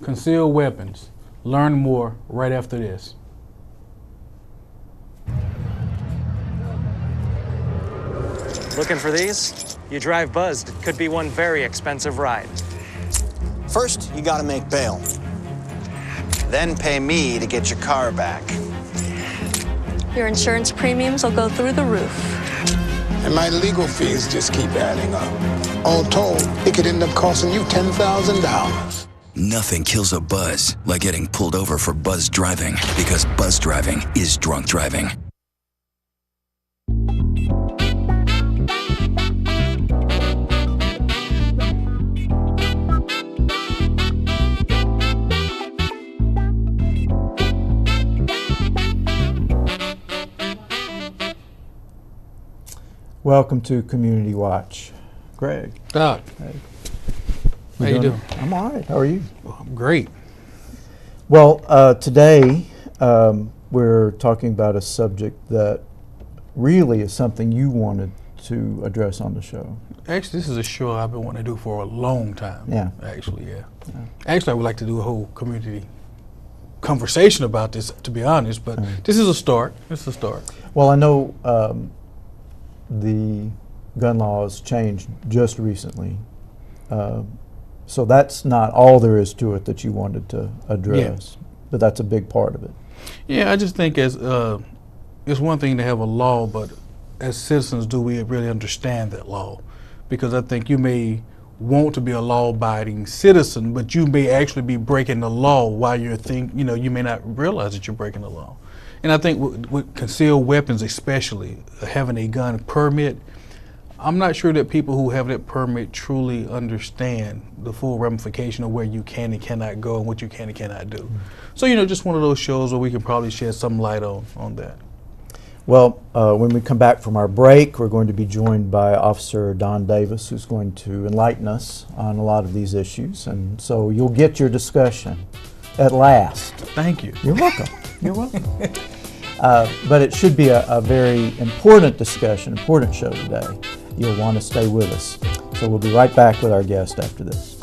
concealed weapons. Learn more right after this. Looking for these? You drive buzzed. It could be one very expensive ride. First, you gotta make bail. Then pay me to get your car back. Your insurance premiums will go through the roof. And my legal fees just keep adding up. All told, it could end up costing you $10,000. Nothing kills a buzz like getting pulled over for buzz driving, because buzz driving is drunk driving. Welcome to Community Watch. Greg. Doc. Hey. How you doing? I'm all right. How are you? I'm great. Well, today we're talking about a subject that really is something you wanted to address on the show. Actually, this is a show I've been wanting to do for a long time. Yeah. Actually, yeah. Actually, I would like to do a whole community conversation about this, to be honest, but this is a start. This is a start. Well, I know the gun laws changed just recently. So that's not all there is to it that you wanted to address, but that's a big part of it. Yeah, I just think it's one thing to have a law, but as citizens, do we really understand that law? Because I think you may want to be a law-abiding citizen, but you may actually be breaking the law while you may not realize that you're breaking the law. And I think with concealed weapons, especially having a gun permit, I'm not sure that people who have that permit truly understand the full ramification of where you can and cannot go and what you can and cannot do. So, just one of those shows where we can probably shed some light on that. Well, when we come back from our break, we're going to be joined by Officer Don Davis, who's going to enlighten us on a lot of these issues. And so you'll get your discussion at last. Thank you. You're welcome. You're welcome. But it should be a very important discussion, important show today. You'll want to stay with us. So we'll be right back with our guest after this.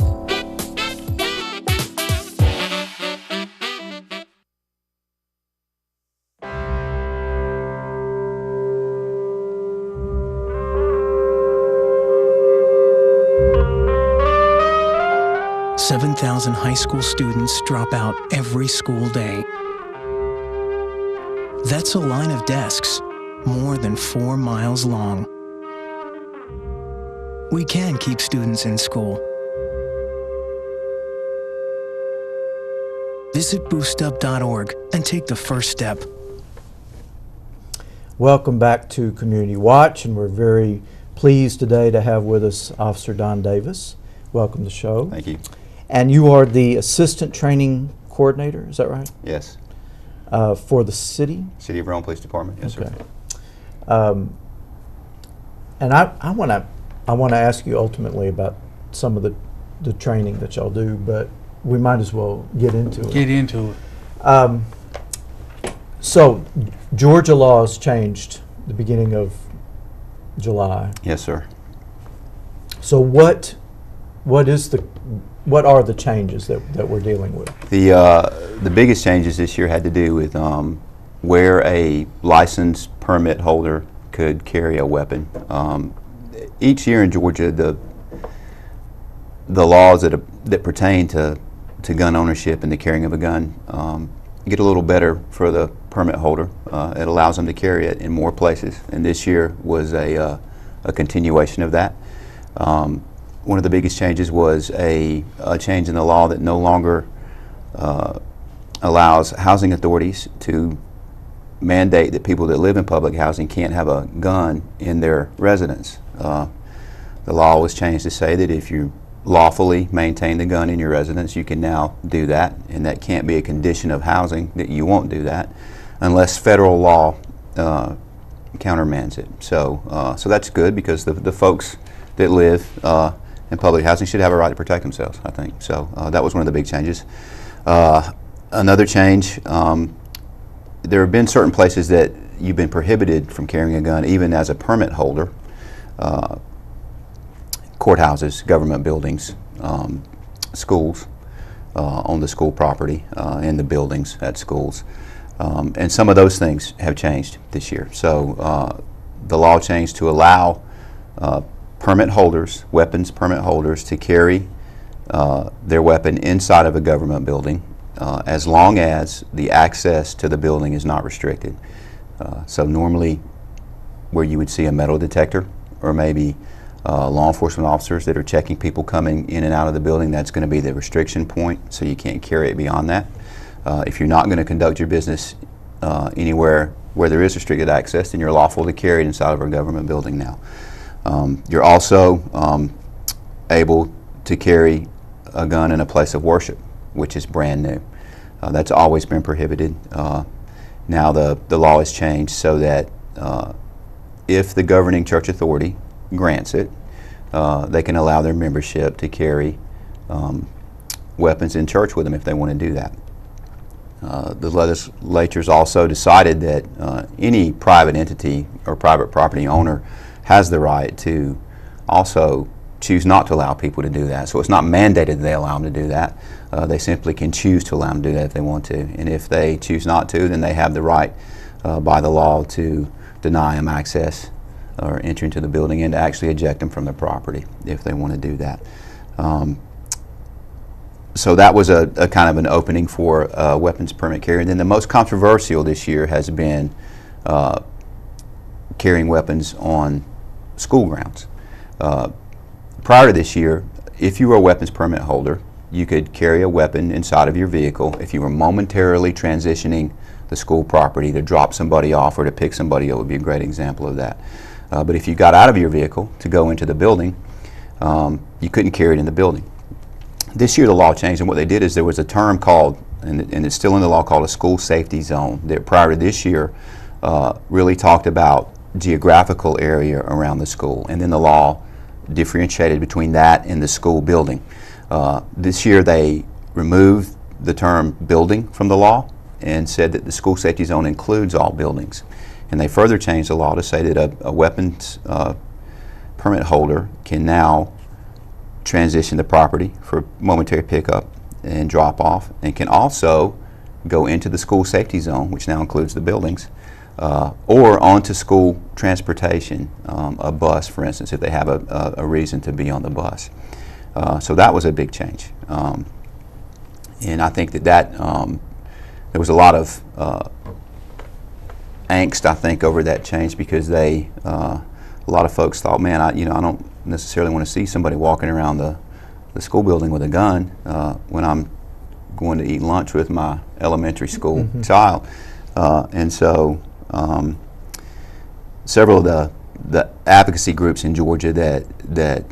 "7,000 high school students drop out every school day. That's a line of desks more than 4 miles long. We can keep students in school. Visit boostup.org and take the first step." Welcome back to Community Watch, and we're very pleased today to have with us Officer Don Davis. Welcome to the show. Thank you. And you are the Assistant Training Coordinator, is that right? Yes. For the city? City of Rome Police Department, yes, okay. sir. And I want to ask you ultimately about some of the training that y'all do, but we might as well get into it. Get into it. So Georgia laws changed the beginning of July. Yes, sir. So what are the changes that we're dealing with? The biggest changes this year had to do with where a licensed permit holder could carry a weapon. Each year in Georgia, the laws that pertain to gun ownership and the carrying of a gun get a little better for the permit holder. It allows them to carry it in more places, and this year was a continuation of that. One of the biggest changes was a change in the law that no longer allows housing authorities to mandate that people that live in public housing can't have a gun in their residence. The law was changed to say that if you lawfully maintain the gun in your residence, you can now do that, and that can't be a condition of housing that you won't do that unless federal law countermands it. So that's good, because the folks that live in public housing should have a right to protect themselves, I think. So that was one of the big changes. Another change, there have been certain places that you've been prohibited from carrying a gun even as a permit holder. Courthouses, government buildings, schools. on the school property, in the buildings at schools. And some of those things have changed this year. So the law changed to allow permit holders, weapons permit holders, to carry their weapon inside of a government building as long as the access to the building is not restricted. So normally where you would see a metal detector or maybe law enforcement officers that are checking people coming in and out of the building, that's going to be the restriction point, so you can't carry it beyond that. If you're not going to conduct your business anywhere where there is restricted access, then you're lawful to carry it inside of a government building now. You're also able to carry a gun in a place of worship, which is brand new. That's always been prohibited. Now the law has changed so that if the governing church authority grants it, they can allow their membership to carry weapons in church with them if they want to do that. The legislature's also decided that any private entity or private property owner has the right to also choose not to allow people to do that. So it's not mandated that they allow them to do that. They simply can choose to allow them to do that if they want to. And if they choose not to, then they have the right by the law to deny them access or entry into the building and to actually eject them from the property if they want to do that. So that was a kind of an opening for weapons permit carry. And then the most controversial this year has been carrying weapons on school grounds. Prior to this year, if you were a weapons permit holder, you could carry a weapon inside of your vehicle if you were momentarily transitioning the school property to drop somebody off or to pick somebody up. Would be a great example of that. But if you got out of your vehicle to go into the building, you couldn't carry it in the building. This year the law changed, and what they did is there was a term called, and it's still in the law, called a school safety zone that prior to this year really talked about geographical area around the school, and then the law differentiated between that and the school building. This year they removed the term building from the law and said that the school safety zone includes all buildings. And they further changed the law to say that a weapons permit holder can now transition the property for momentary pickup and drop off, and can also go into the school safety zone, which now includes the buildings, or onto school transportation, a bus, for instance, if they have a reason to be on the bus. So that was a big change. And I think that there was a lot of angst, I think, over that change, because a lot of folks thought, man, I don't necessarily want to see somebody walking around the school building with a gun when I'm going to eat lunch with my elementary school child. And so several of the advocacy groups in Georgia that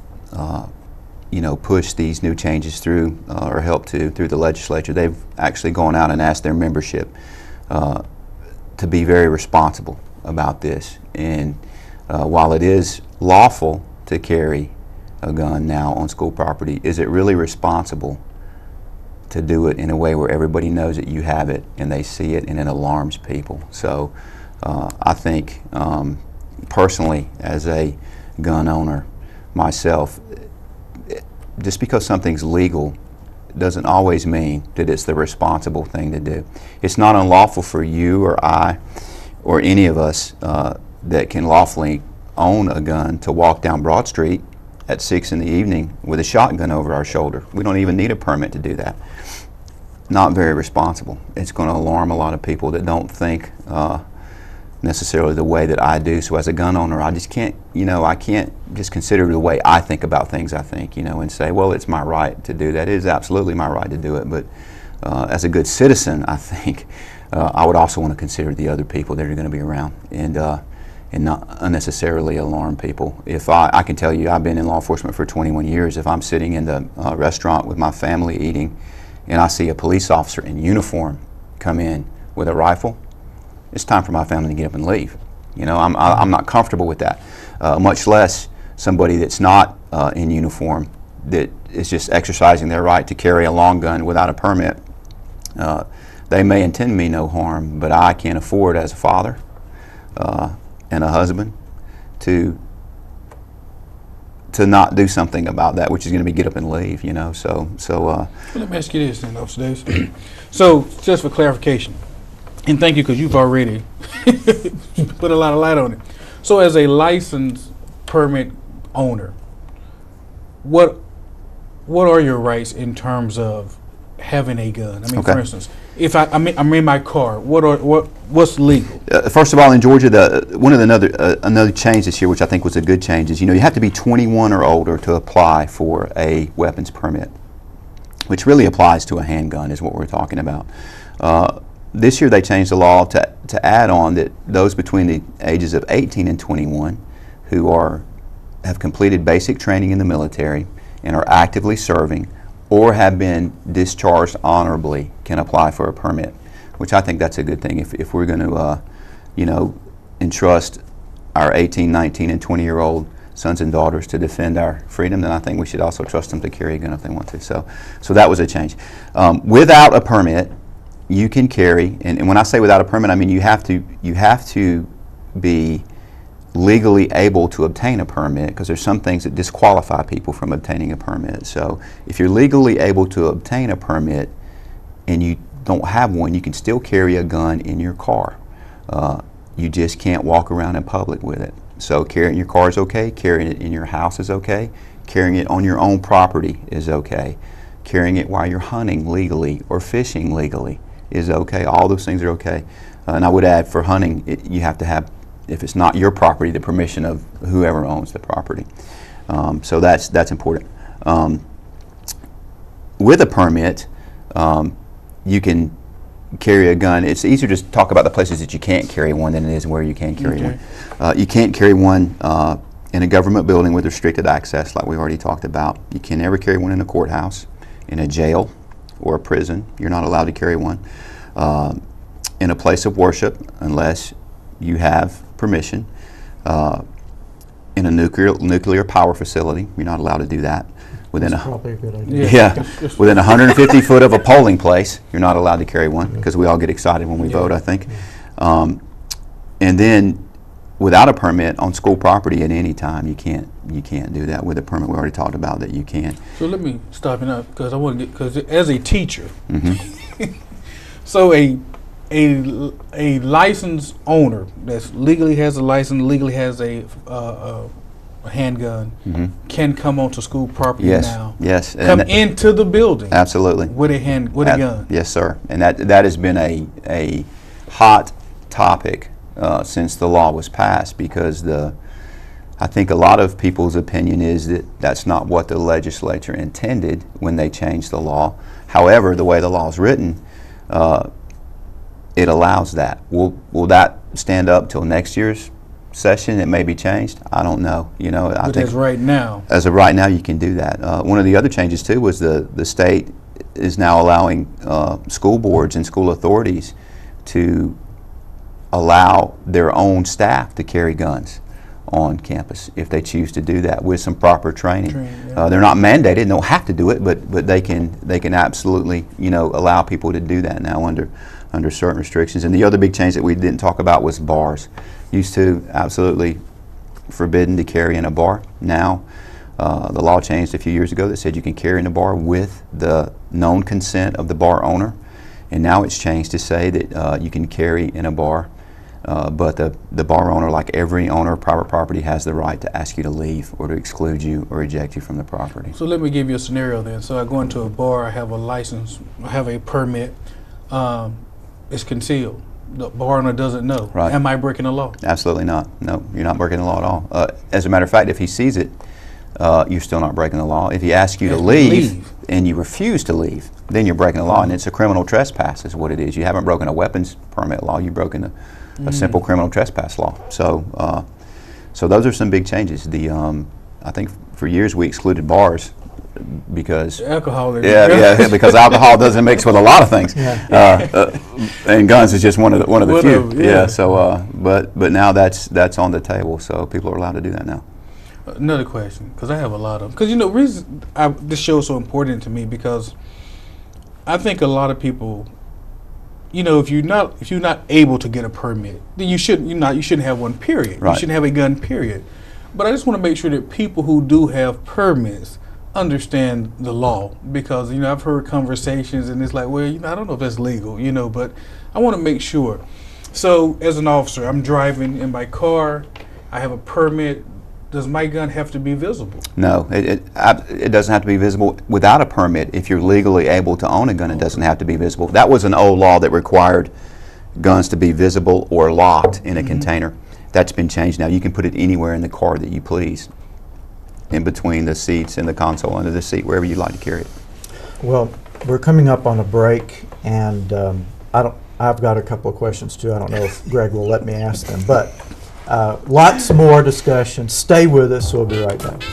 push these new changes through or help through the legislature, they've actually gone out and asked their membership to be very responsible about this. And while it is lawful to carry a gun now on school property, is it really responsible to do it in a way where everybody knows that you have it and they see it and it alarms people? So I think personally, as a gun owner myself, just because something's legal doesn't always mean that it's the responsible thing to do. It's not unlawful for you or I or any of us that can lawfully own a gun to walk down Broad Street at 6 in the evening with a shotgun over our shoulder. We don't even need a permit to do that. Not very responsible. It's going to alarm a lot of people that don't think necessarily the way that I do. So as a gun owner, I just can't, I can't just consider the way I think about things, I think, and say, well, it's my right to do that. It is absolutely my right to do it. But as a good citizen, I think I would also want to consider the other people that are going to be around and not unnecessarily alarm people. If I can tell you, I've been in law enforcement for 21 years. If I'm sitting in the restaurant with my family eating and I see a police officer in uniform come in with a rifle, it's time for my family to get up and leave. I'm not comfortable with that, much less somebody that's not in uniform that is just exercising their right to carry a long gun without a permit. They may intend me no harm, but I can't afford, as a father and a husband, to to not do something about that, which is going to be get up and leave, you know. So Well, let me ask you this then, Officer Davis. So, just for clarification, and thank you because you've already put a lot of light on it. So, as a licensed permit owner, what are your rights in terms of having a gun? I mean, Okay. for instance, if I'm in my car, what's legal? First of all, in Georgia, another change this year, which I think was a good change, is you have to be 21 or older to apply for a weapons permit, which really applies to a handgun, is what we're talking about. This year, they changed the law to add on that those between the ages of 18 and 21 who have completed basic training in the military and are actively serving or have been discharged honorably can apply for a permit, which I think that's a good thing. If we're going to, entrust our 18, 19, and 20-year-old sons and daughters to defend our freedom, then I think we should also trust them to carry a gun if they want to. So that was a change. Without a permit, you can carry, and when I say without a permit, I mean you have to be legally able to obtain a permit, because there's some things that disqualify people from obtaining a permit. So if you're legally able to obtain a permit and you don't have one, you can still carry a gun in your car. You just can't walk around in public with it. So carrying it in your car is okay, carrying it in your house is okay, carrying it on your own property is okay, carrying it while you're hunting legally or fishing legally is okay. All those things are okay. And I would add, for hunting, you have to have, if it's not your property, the permission of whoever owns the property. So that's important. With a permit, you can carry a gun. It's easier to talk about the places that you can't carry one than it is where you can carry one. You can't carry one in a government building with restricted access, like we already talked about. You can never carry one in a courthouse, in a jail, or a prison. You're not allowed to carry one. In a place of worship, unless you have permission. In a nuclear power facility, you're not allowed to do that. Within Probably a good idea. Within 150 foot of a polling place, you're not allowed to carry one, because we all get excited when we vote, I think. And then, without a permit on school property at any time, you can't do that. With a permit, we already talked about that you can. So let me stop you up, because I want to get, because as a teacher, so a licensed owner that legally has a license, legally has a handgun, can come onto school property now. Yes. Come into the building. Absolutely. With a gun. Yes, sir. And that has been a hot topic since the law was passed, because I think a lot of people's opinion is that that's not what the legislature intended when they changed the law. However, the way the law is written, it allows that. Will that stand up till next year's session? It may be changed. I don't know. I think as right now, as of right now, you can do that. One of the other changes too was the state is now allowing school boards and school authorities to allow their own staff to carry guns on campus if they choose to do that with some proper training. They're not mandated; they don't have to do it, but they can absolutely allow people to do that now under certain restrictions. And the other big change that we didn't talk about was bars. Used to absolutely forbidden to carry in a bar. Now the law changed a few years ago that said you can carry in a bar with the known consent of the bar owner, and now it's changed to say that you can carry in a bar, but the bar owner, like every owner of private property, has the right to ask you to leave or to exclude you or eject you from the property. So let me give you a scenario then. So I go into a bar, I have a license, I have a permit, it's concealed. The bar owner doesn't know. Right. Am I breaking the law? Absolutely not. No, you're not breaking the law at all. As a matter of fact, if he sees it, you're still not breaking the law. If he asks you to leave and you refuse to leave, then you're breaking the law, and it's a criminal trespass is what it is. You haven't broken a weapons permit law, you've broken a simple criminal trespass law. So those are some big changes. I think for years we excluded bars because alcohol. Because alcohol doesn't mix with a lot of things, and guns is just one of the few. So but now that's on the table, so people are allowed to do that now. Another question, because I have a lot of them. Because reason this show is so important to me, because I think a lot of people, if you're not able to get a permit, then you shouldn't have one. Period. Right. You shouldn't have a gun. Period. But I just want to make sure that people who do have permits understand the law, because I've heard conversations and it's like, well, I don't know if that's legal, but I want to make sure. So as an officer, I'm driving in my car, I have a permit. Does my gun have to be visible? No, it doesn't have to be visible. Without a permit, if you're legally able to own a gun, it doesn't have to be visible. That was an old law that required guns to be visible or locked in a container. That's been changed now. You can put it anywhere in the car that you please, in between the seats, in the console, under the seat, wherever you'd like to carry it. Well, we're coming up on a break, and I've got a couple of questions too. I don't know if Greg will let me ask them, but lots more discussion. Stay with us. We'll be right back.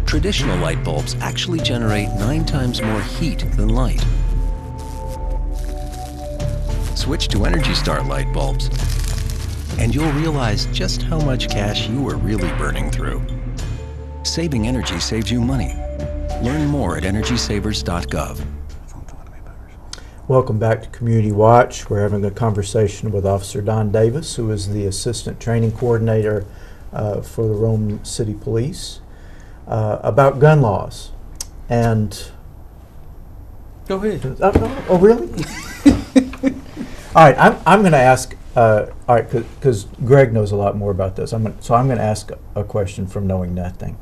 Traditional light bulbs actually generate 9 times more heat than light. Switch to Energy Star light bulbs, and you'll realize just how much cash you are really burning through. Saving energy saves you money. Learn more at EnergySavers.gov. Welcome back to Community Watch. We're having a conversation with Officer Don Davis, who is the Assistant Training Coordinator for the Rome City Police, about gun laws. And go ahead. Oh, really? All right, I'm going to ask. All right, because Greg knows a lot more about this. I'm going to ask a question from knowing nothing.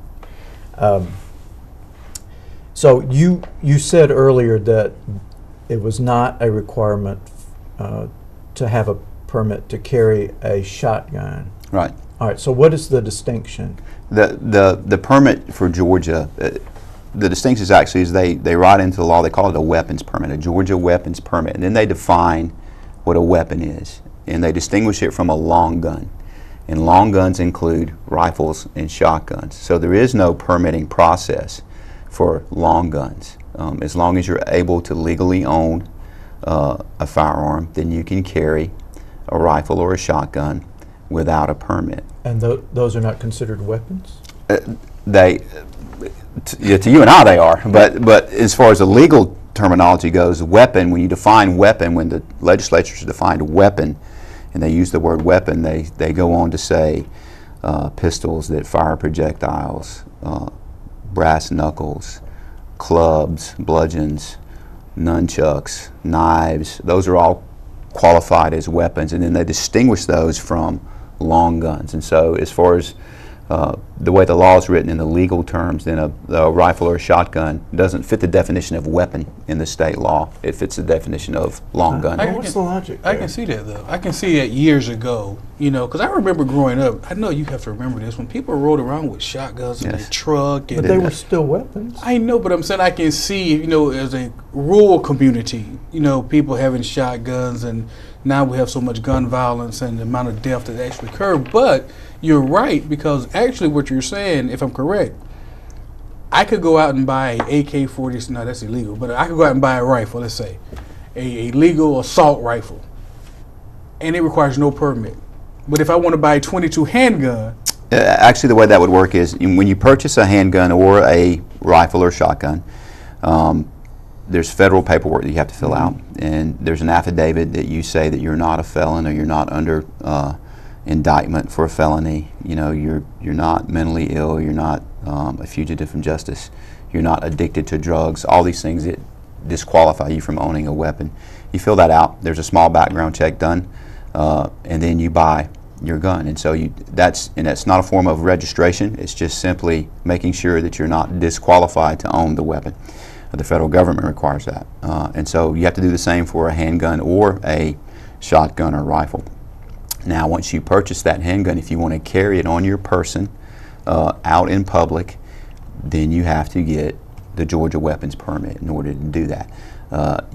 So you said earlier that it was not a requirement to have a permit to carry a shotgun. Right. All right. So what is the distinction? The permit for Georgia, the distinction is actually is they write into the law. They call it a weapons permit, a Georgia weapons permit, and then they define what a weapon is, and they distinguish it from a long gun. And long guns include rifles and shotguns. So there is no permitting process for long guns. As long as you're able to legally own a firearm, then you can carry a rifle or a shotgun without a permit. And those are not considered weapons? To you and I they are, but as far as the legal terminology goes, weapon, when you define weapon, when the legislatures defined weapon, and they use the word weapon, they go on to say pistols that fire projectiles, brass knuckles, clubs, bludgeons, nunchucks, knives. Those are all qualified as weapons, and then they distinguish those from long guns. And so as far as the way the law is written in the legal terms, then a rifle or a shotgun doesn't fit the definition of weapon in the state law. It fits the definition of long gun. What's the logic there? I can see that, though. I can see that years ago, because I remember growing up, I know you have to remember this, when people rode around with shotguns in their truck. But they were still weapons. I know, but I'm saying I can see, as a rural community, people having shotguns, and now we have so much gun violence and the amount of death that actually occurred. But you're right, because actually what you're saying, if I'm correct, I could go out and buy an AK-40, no, that's illegal, but I could go out and buy a rifle, let's say, a legal assault rifle, and it requires no permit. But if I want to buy a .22 handgun... Actually, the way that would work is when you purchase a handgun or a rifle or shotgun, there's federal paperwork that you have to fill out, and there's an affidavit that you say that you're not a felon or you're not under indictment for a felony. You're not mentally ill, you're not a fugitive from justice, you're not addicted to drugs, all these things that disqualify you from owning a weapon. You fill that out, there's a small background check done, and then you buy your gun. And so that's not a form of registration, it's just simply making sure that you're not disqualified to own the weapon. The federal government requires that. And so you have to do the same for a handgun or a shotgun or rifle. Now, once you purchase that handgun, if you want to carry it on your person out in public, then you have to get the Georgia weapons permit in order to do that.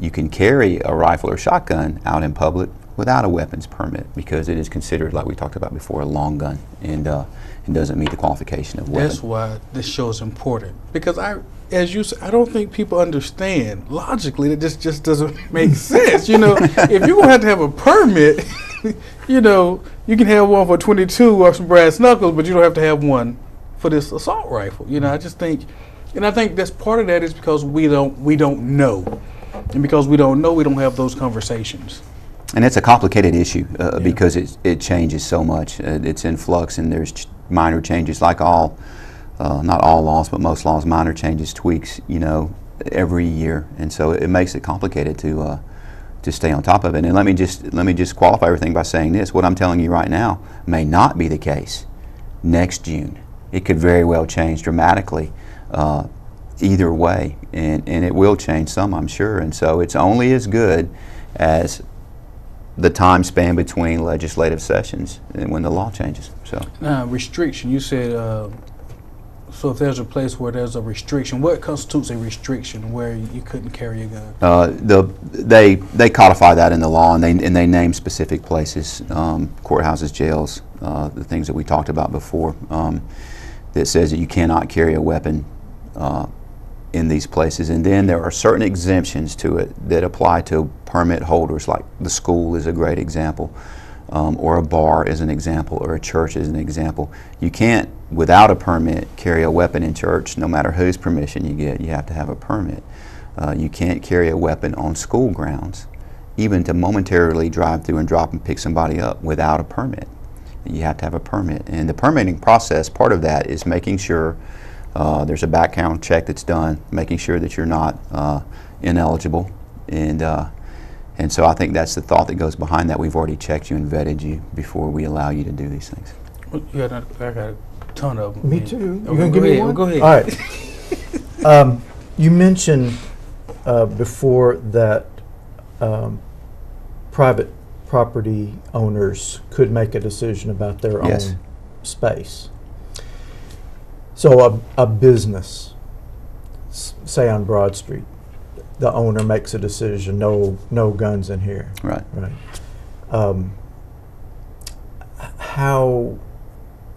You can carry a rifle or shotgun out in public without a weapons permit because it is considered, like we talked about before, a long gun and doesn't meet the qualification of weapon. That's why this show is important, because as you said, I don't think people understand logically that this just doesn't make sense. You know, if you're gonna have to have a permit, you know, you can have one for 22 or some brass knuckles, but you don't have to have one for this assault rifle. You know, I just think, and I think that's part of that is because we don't know, and because we don't know, we don't have those conversations. And it's a complicated issue because it changes so much. It's in flux, and there's minor changes, like all, not all laws, but most laws, minor changes, tweaks, you know, every year, and so it makes it complicated to stay on top of it. And let me just qualify everything by saying this: what I'm telling you right now may not be the case next June. It could very well change dramatically either way, and it will change some, I'm sure. And so it's only as good as the time span between legislative sessions and when the law changes. So restriction, you said, so if there's a place where there's a restriction, what constitutes a restriction where you couldn't carry a gun? They codify that in the law, and they name specific places, courthouses, jails, the things that we talked about before, that says that you cannot carry a weapon in these places. And then there are certain exemptions to it that apply to permit holders, like the school is a great example, or a bar is an example, or a church is an example. You can't, without a permit, carry a weapon in church, no matter whose permission you get. You have to have a permit. You can't carry a weapon on school grounds, even to momentarily drive through and drop and pick somebody up without a permit. You have to have a permit. And the permitting process, part of that is making sure there's a background check that's done, making sure that you're not ineligible. And so I think that's the thought that goes behind that. We've already checked you and vetted you before we allow you to do these things. Well, I got a ton of them. Me too. You Okay, gonna give me one? Go ahead. All right. You mentioned before that private property owners could make a decision about their Yes. own space. So a business, say on Broad Street, the owner makes a decision, no guns in here. Right. Right.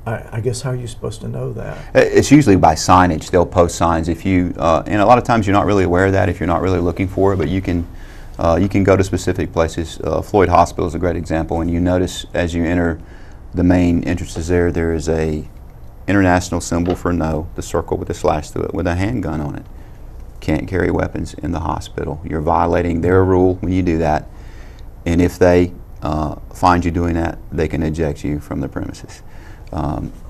I guess how are you supposed to know that? It's usually by signage. They'll post signs. If you and a lot of times you're not really aware of that if you're not really looking for it, but you can go to specific places. Floyd Hospital is a great example, and you notice as you enter the main entrances there is a international symbol for no, the circle with a slash through it, with a handgun on it. Can't carry weapons in the hospital. You're violating their rule when you do that, and if they find you doing that, they can eject you from the premises.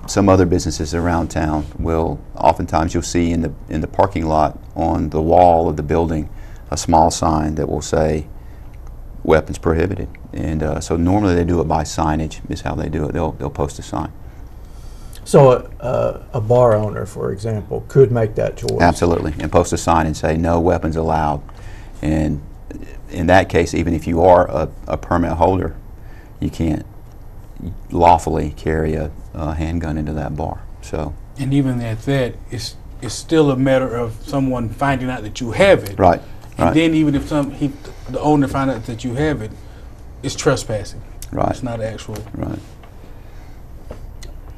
Some other businesses around town will, oftentimes you'll see in the parking lot on the wall of the building a small sign that will say weapons prohibited, and so normally they do it by signage is how they do it. They'll post a sign. So a bar owner, for example, could make that choice. Absolutely, and post a sign and say no weapons allowed. And in that case, even if you are a permit holder, you can't lawfully carry a handgun into that bar. So, and even at that, it's still a matter of someone finding out that you have it. Right. And right. then even if the owner finds out that you have it, it's trespassing. Right. It's not actual. Right.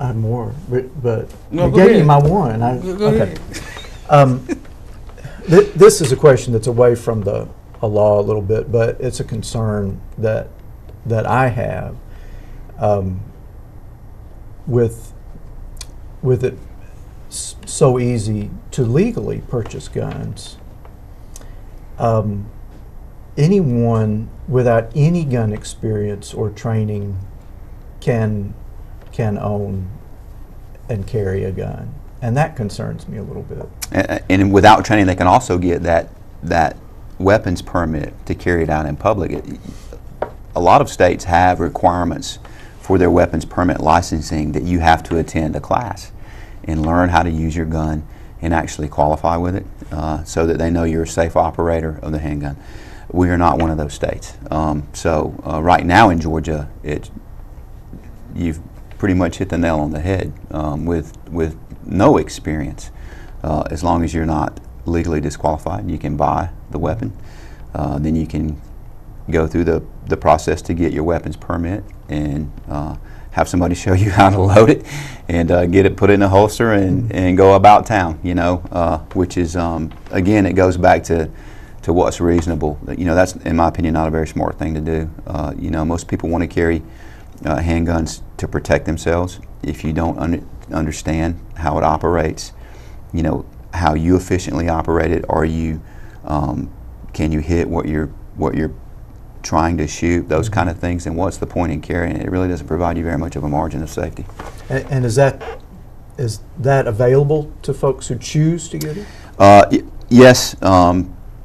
I had more, but No, I go gave ahead. you my one. Go Okay. ahead. This is a question that's away from the law a little bit, but it's a concern that I have with it so easy to legally purchase guns. Anyone without any gun experience or training can own and carry a gun, and that concerns me a little bit. And without training, they can also get that weapons permit to carry it out in public. A lot of states have requirements for their weapons permit licensing that you have to attend a class and learn how to use your gun and actually qualify with it so that they know you're a safe operator of the handgun. We are not one of those states. So right now in Georgia, you've pretty much hit the nail on the head with no experience. As long as you're not legally disqualified, you can buy the weapon. Then you can go through the process to get your weapons permit, and have somebody show you how to load it, and get it put in a holster, and go about town, you know, which is, again, it goes back to what's reasonable. You know, that's, in my opinion, not a very smart thing to do. You know, most people want to carry handguns to protect themselves. If you don't understand how it operates, you know, how you efficiently operate it, are you, can you hit what you're trying to shoot, those kind of things, and what's the point in carrying it? It really doesn't provide you very much of a margin of safety. And is that available to folks who choose to get it? Yes.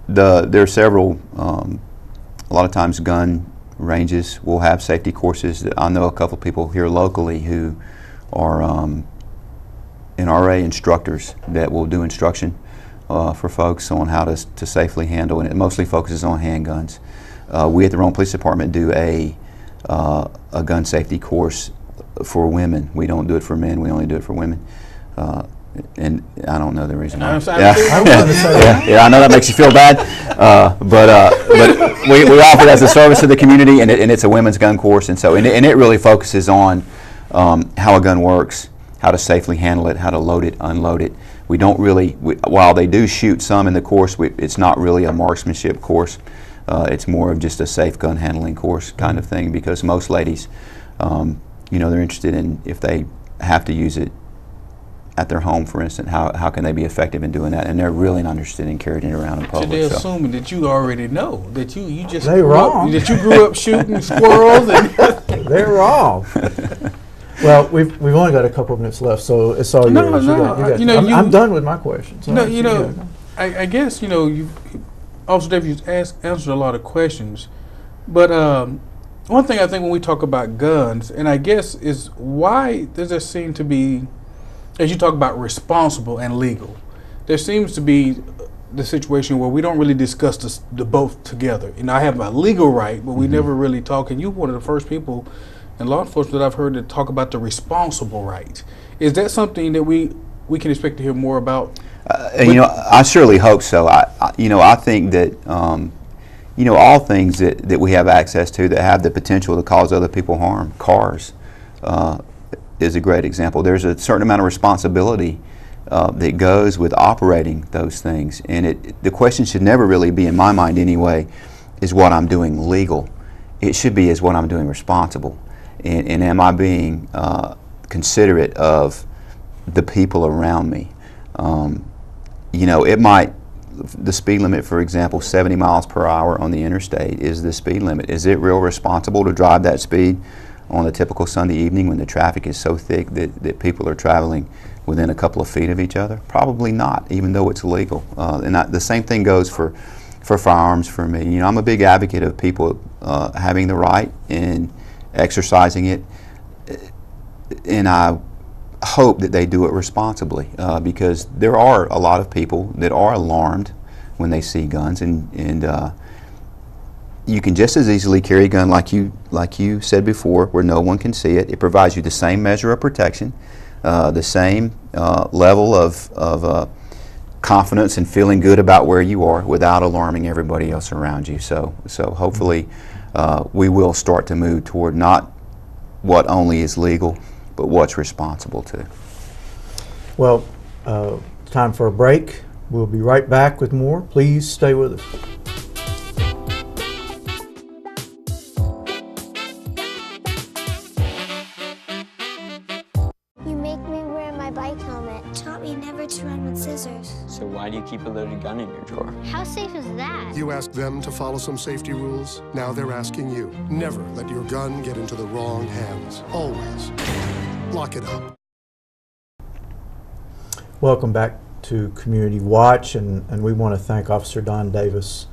There are several, a lot of times gun ranges will have safety courses. I know a couple of people here locally who are NRA instructors that will do instruction for folks on how to safely handle, and it mostly focuses on handguns. We at the Rome Police Department do a gun safety course for women. We don't do it for men, we only do it for women. And I don't know the reason why. Yeah, I know that makes you feel bad, but we offer it as a service to the community, and it's a women's gun course, and it really focuses on how a gun works, how to safely handle it, how to load it, unload it. We don't really, while they do shoot some in the course, it's not really a marksmanship course. It's more of just a safe gun handling course kind of thing, because most ladies, you know, they're interested in, if they have to use it at their home, for instance, how can they be effective in doing that? And they're really not interested in carrying it around in public. So they're assuming that you already know, that you just they're wrong. That you grew up shooting squirrels. And they're wrong. Well, we've only got a couple of minutes left, so it's all yours. You know, I'm done with my questions. No, you know, I guess, you know, Officer Davis answered a lot of questions, but one thing I think when we talk about guns, and I guess is why does there seem to be, as you talk about responsible and legal, there seems to be the situation where we don't really discuss the both together. You know, I have my legal right, but we never really talk, and you're one of the first people in law enforcement that I've heard to talk about the responsible right. Is that something that we can expect to hear more about? You know, I surely hope so. I think that, you know, all things that we have access to that have the potential to cause other people harm, cars is a great example. There's a certain amount of responsibility that goes with operating those things, and the question should never really be, in my mind anyway, is what I'm doing legal. It should be, is what I'm doing responsible, and am I being considerate of the people around me. You know, the speed limit, for example, 70 miles per hour on the interstate is the speed limit. Is it real responsible to drive that speed on a typical Sunday evening when the traffic is so thick that people are traveling within a couple of feet of each other? Probably not, even though it's legal. And the same thing goes for firearms for me. You know, I'm a big advocate of people having the right and exercising it, and I hope that they do it responsibly, because there are a lot of people that are alarmed when they see guns, and you can just as easily carry a gun like you said before, where no one can see it. It provides you the same measure of protection, the same level of confidence and feeling good about where you are without alarming everybody else around you. So hopefully we will start to move toward not what only is legal, but what's responsible too. Well, time for a break. We'll be right back with more. Please stay with us. You make me wear my bike helmet. Taught me never to run with scissors. So why do you keep a loaded gun in your drawer? How safe is that? You asked them to follow some safety rules. Now they're asking you. Never let your gun get into the wrong hands. Always lock it up. Welcome back to Community Watch, and we want to thank Officer Don Davis,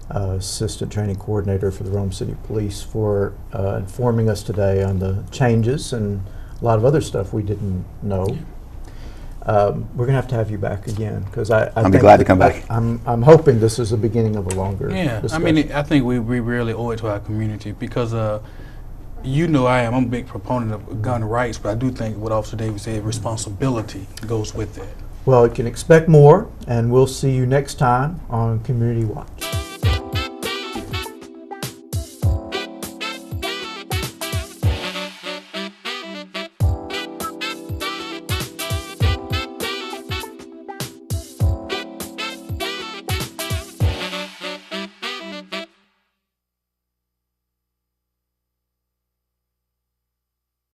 Assistant Training Coordinator for the Rome City Police, for informing us today on the changes and a lot of other stuff we didn't know. We're going to have you back again, because I'll be glad to come back. I'm hoping this is the beginning of a longer discussion. I mean, I think we really owe it to our community, because you know I'm a big proponent of gun rights, but I do think what Officer Davis said, responsibility goes with that. Well, you can expect more, and we'll see you next time on Community Watch.